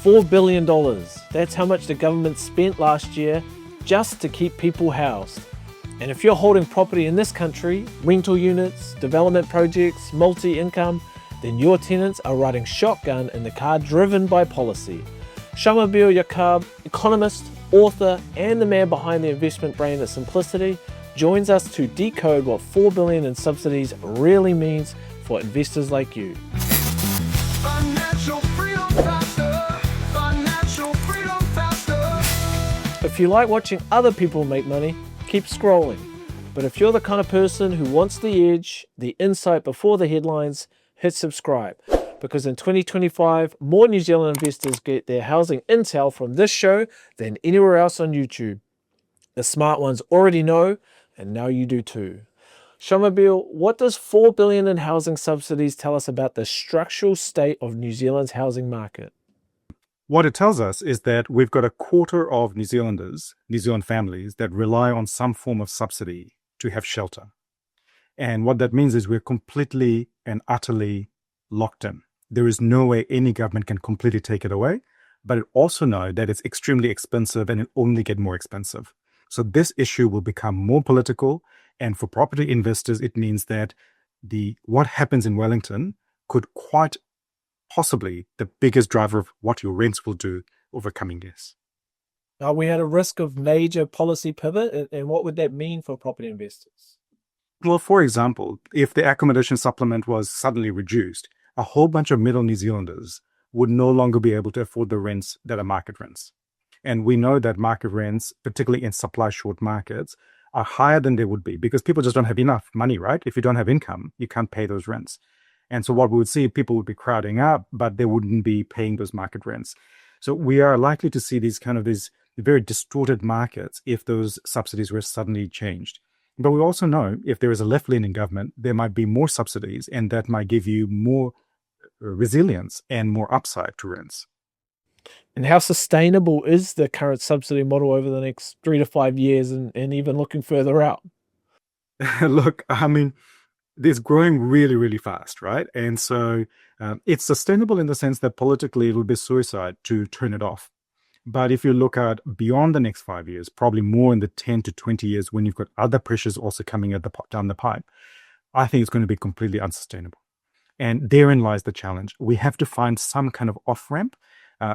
$4 billion. That's how much the government spent last year just to keep people housed. And if you're holding property in this country, rental units, development projects, multi-income, then your tenants are riding shotgun in the car driven by policy. Shamubeel, economist, author, and the man behind the investment brand at Simplicity, joins us to decode what $4 billion in subsidies really means for investors like you. Financial freedom faster. Financial freedom faster. If you like watching other people make money, keep scrolling. But if you're the kind of person who wants the edge, the insight before the headlines, hit subscribe. Because in 2025, more New Zealand investors get their housing intel from this show than anywhere else on YouTube. The smart ones already know, and now you do too. Shamubeel, what does $4 billion in housing subsidies tell us about the structural state of New Zealand's housing market? What it tells us is that we've got a quarter of New Zealand families that rely on some form of subsidy to have shelter. And what that means is we're completely and utterly locked in. There is no way any government can completely take it away, but it also knows that it's extremely expensive and it'll only get more expensive. So this issue will become more political, and for property investors, it means that what happens in Wellington could quite possibly the biggest driver of what your rents will do over coming years. Are we at a risk of major policy pivot, and what would that mean for property investors? Well, for example, if the accommodation supplement was suddenly reduced, a whole bunch of middle New Zealanders would no longer be able to afford the rents that are market rents. And we know that market rents, particularly in supply-short markets, are higher than they would be because people just don't have enough money, right? If you don't have income, you can't pay those rents. And so what we would see, people would be crowding up, but they wouldn't be paying those market rents. So we are likely to see these very distorted markets if those subsidies were suddenly changed. But we also know if there is a left-leaning government, there might be more subsidies, and that might give you more resilience and more upside to rents. And how sustainable is the current subsidy model over the next 3 to 5 years and even looking further out? Look, I mean, it's growing really, really fast, right? And so it's sustainable in the sense that politically it would be suicide to turn it off. But if you look at beyond the next 5 years, probably more in the 10 to 20 years when you've got other pressures also coming down the pipe, I think it's going to be completely unsustainable. And therein lies the challenge. We have to find some kind of off-ramp,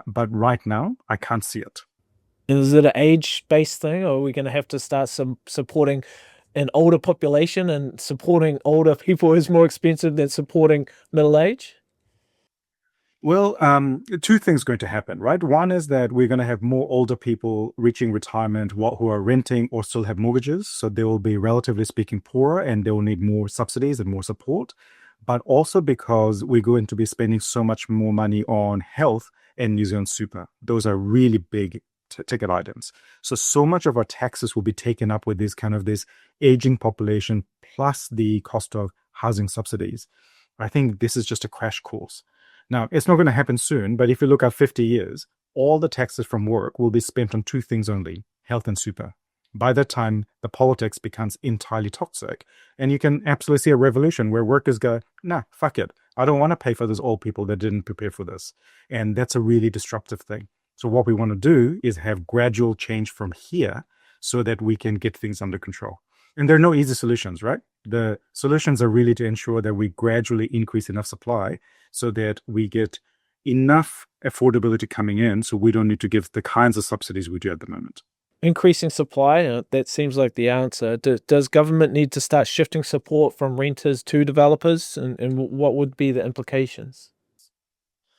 but right now, I can't see it. Is it an age-based thing, or are we going to have to start supporting an older population, and supporting older people is more expensive than supporting middle age? Well, two things are going to happen, right? One is that we're going to have more older people reaching retirement who are renting or still have mortgages. So they will be, relatively speaking, poorer, and they will need more subsidies and more support. But also because we're going to be spending so much more money on health and New Zealand super. Those are really big ticket items. So much of our taxes will be taken up with this aging population plus the cost of housing subsidies. I think this is just a crash course. Now, it's not going to happen soon, but if you look at 50 years, all the taxes from work will be spent on two things only, health and super. By that time, the politics becomes entirely toxic. And you can absolutely see a revolution where workers go, nah, fuck it. I don't want to pay for those old people that didn't prepare for this. And that's a really disruptive thing. So what we want to do is have gradual change from here so that we can get things under control. And there are no easy solutions, right? The solutions are really to ensure that we gradually increase enough supply so that we get enough affordability coming in so we don't need to give the kinds of subsidies we do at the moment. Increasing supply, that seems like the answer. Does government need to start shifting support from renters to developers, and what would be the implications?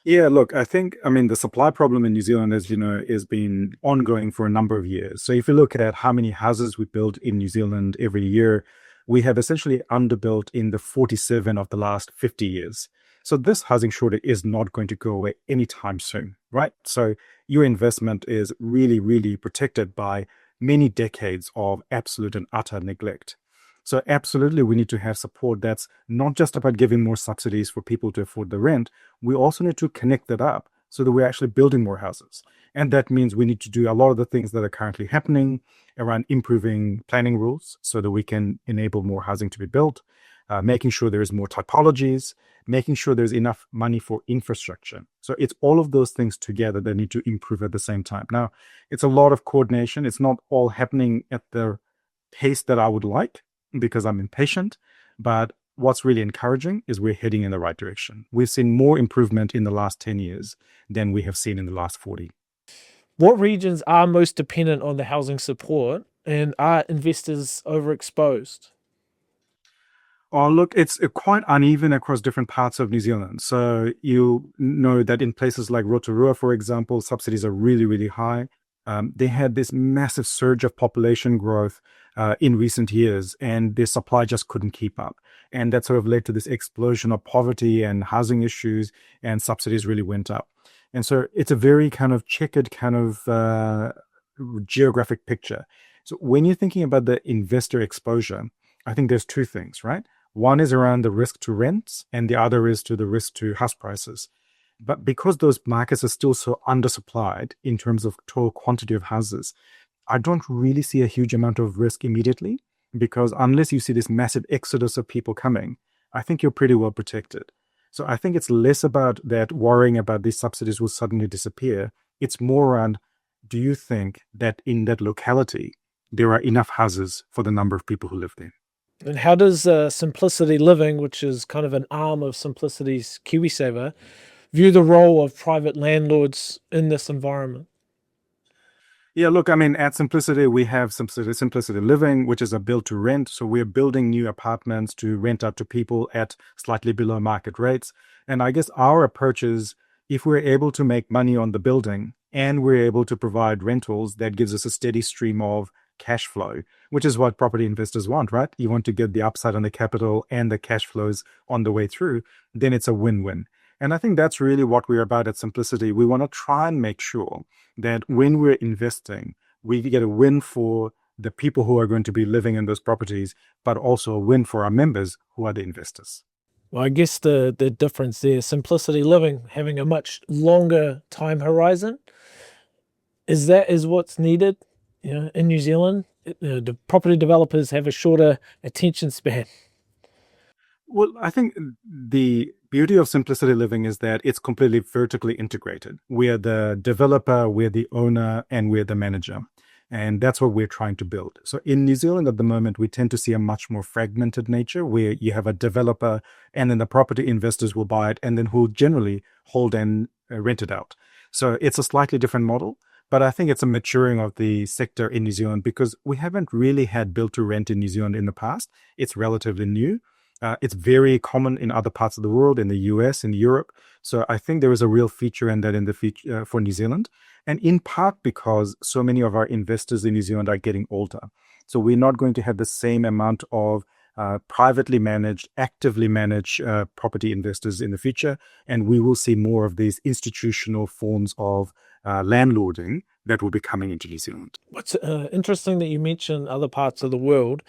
Yeah, look, the supply problem in New Zealand, as you know, has been ongoing for a number of years. So if you look at how many houses we build in New Zealand every year, we have essentially underbuilt in the 47 of the last 50 years. So this housing shortage is not going to go away anytime soon, right? So your investment is really, really protected by many decades of absolute and utter neglect. So absolutely, we need to have support that's not just about giving more subsidies for people to afford the rent. We also need to connect that up so that we're actually building more houses. And that means we need to do a lot of the things that are currently happening around improving planning rules so that we can enable more housing to be built, making sure there is more typologies, making sure there's enough money for infrastructure. So it's all of those things together that need to improve at the same time. Now, it's a lot of coordination. It's not all happening at the pace that I would like because I'm impatient, but what's really encouraging is we're heading in the right direction. We've seen more improvement in the last 10 years than we have seen in the last 40. What regions are most dependent on the housing support, and are investors overexposed? Oh, look, it's quite uneven across different parts of New Zealand. So you know that in places like Rotorua, for example, subsidies are really, really high. They had this massive surge of population growth in recent years, and their supply just couldn't keep up. And that sort of led to this explosion of poverty and housing issues, and subsidies really went up. And so it's a very kind of checkered kind of geographic picture. So when you're thinking about the investor exposure, I think there's two things, right? One is around the risk to rents, and the other is to the risk to house prices. But because those markets are still so undersupplied in terms of total quantity of houses, I don't really see a huge amount of risk immediately, because unless you see this massive exodus of people coming, I think you're pretty well protected. So I think it's less about that worrying about these subsidies will suddenly disappear. It's more around, do you think that in that locality, there are enough houses for the number of people who live there? And how does Simplicity Living, which is kind of an arm of Simplicity's KiwiSaver, view the role of private landlords in this environment? Yeah, look, I mean, at Simplicity, we have Simplicity Living, which is a build to rent. So we're building new apartments to rent out to people at slightly below market rates. And I guess our approach is, if we're able to make money on the building and we're able to provide rentals, that gives us a steady stream of cash flow, which is what property investors want, right? You want to get the upside on the capital and the cash flows on the way through, then it's a win-win. And I think that's really what we're about at Simplicity. We want to try and make sure that when we're investing, we get a win for the people who are going to be living in those properties, but also a win for our members who are the investors. Well, I guess the difference there, Simplicity Living having a much longer time horizon, is what's needed, in New Zealand. The property developers have a shorter attention span. Well, I think the beauty of Simplicity Living is that it's completely vertically integrated. We're the developer, we're the owner, and we're the manager. And that's what we're trying to build. So in New Zealand at the moment, we tend to see a much more fragmented nature where you have a developer and then the property investors will buy it and then who generally hold and rent it out. So it's a slightly different model. But I think it's a maturing of the sector in New Zealand because we haven't really had build to rent in New Zealand in the past. It's relatively new. It's very common in other parts of the world, in the US, in Europe. So I think there is a real feature in that in the future for New Zealand. And in part because so many of our investors in New Zealand are getting older. So we're not going to have the same amount of privately managed, actively managed property investors in the future. And we will see more of these institutional forms of landlording that will be coming into New Zealand. What's interesting that you mention other parts of the world.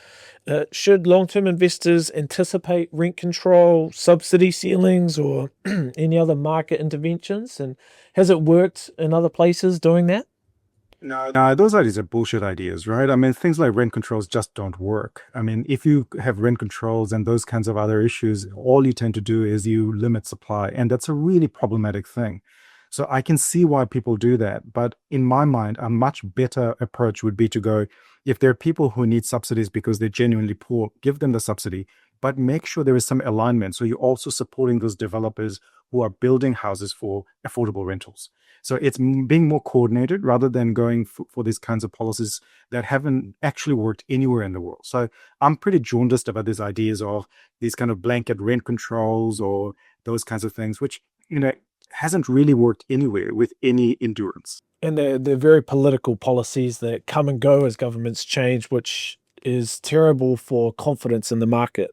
Should long-term investors anticipate rent control, subsidy ceilings, or any other market interventions? And has it worked in other places doing that? No, those ideas are bullshit ideas, right? I mean, things like rent controls just don't work. I mean, if you have rent controls and those kinds of other issues, all you tend to do is you limit supply. And that's a really problematic thing. So I can see why people do that. But in my mind, a much better approach would be to go, if there are people who need subsidies because they're genuinely poor, give them the subsidy, but make sure there is some alignment. So you're also supporting those developers who are building houses for affordable rentals. So it's being more coordinated rather than going for these kinds of policies that haven't actually worked anywhere in the world. So I'm pretty jaundiced about these ideas of these kind of blanket rent controls or those kinds of things, which, hasn't really worked anywhere with any endurance. And they're very political policies that come and go as governments change, which is terrible for confidence in the market.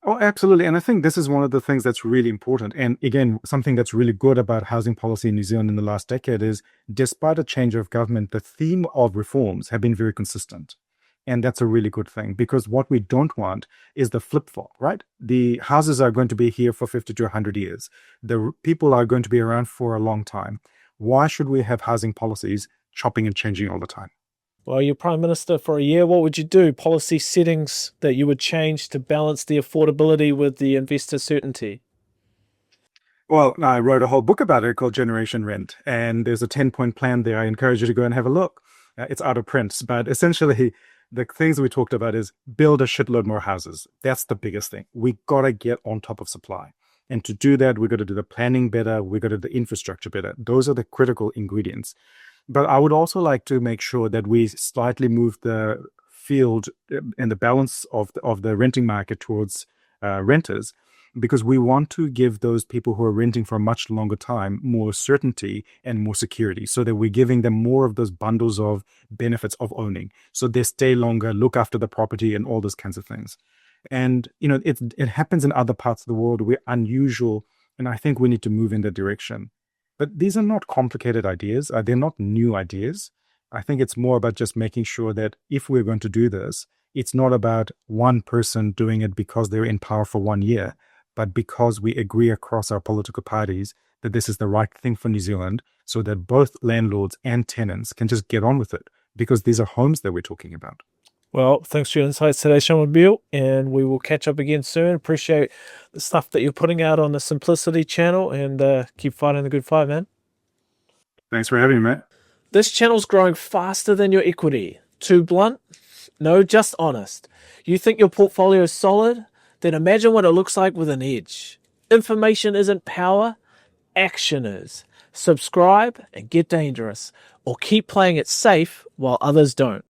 Oh, absolutely. And I think this is one of the things that's really important. And again, something that's really good about housing policy in New Zealand in the last decade is, despite a change of government, the theme of reforms have been very consistent. And that's a really good thing, because what we don't want is the flip-flop, right? The houses are going to be here for 50 to 100 years. The people are going to be around for a long time. Why should we have housing policies chopping and changing all the time? Well, you're Prime Minister for a year. What would you do? Policy settings that you would change to balance the affordability with the investor certainty? Well, I wrote a whole book about it called Generation Rent, and there's a 10-point plan there. I encourage you to go and have a look. It's out of print, but essentially, the things we talked about is build a shitload more houses. That's the biggest thing. We got to get on top of supply. And to do that, we got to do the planning better. We got to do the infrastructure better. Those are the critical ingredients. But I would also like to make sure that we slightly move the field and the balance of the renting market towards renters, because we want to give those people who are renting for a much longer time more certainty and more security, so that we're giving them more of those bundles of benefits of owning, so they stay longer, look after the property, and all those kinds of things. And it happens in other parts of the world. We're unusual, and I think we need to move in that direction. But these are not complicated ideas. They're not new ideas. I think it's more about just making sure that if we're going to do this, it's not about one person doing it because they're in power for 1 year, but because we agree across our political parties that this is the right thing for New Zealand, so that both landlords and tenants can just get on with it, because these are homes that we're talking about. Well, thanks for your insights today, Shamubeel, and we will catch up again soon. Appreciate the stuff that you're putting out on the Simplicity channel, and keep fighting the good fight, man. Thanks for having me, Matt. This channel's growing faster than your equity. Too blunt? No, just honest. You think your portfolio is solid? Then imagine what it looks like with an edge. Information isn't power, action is. Subscribe and get dangerous, or keep playing it safe while others don't.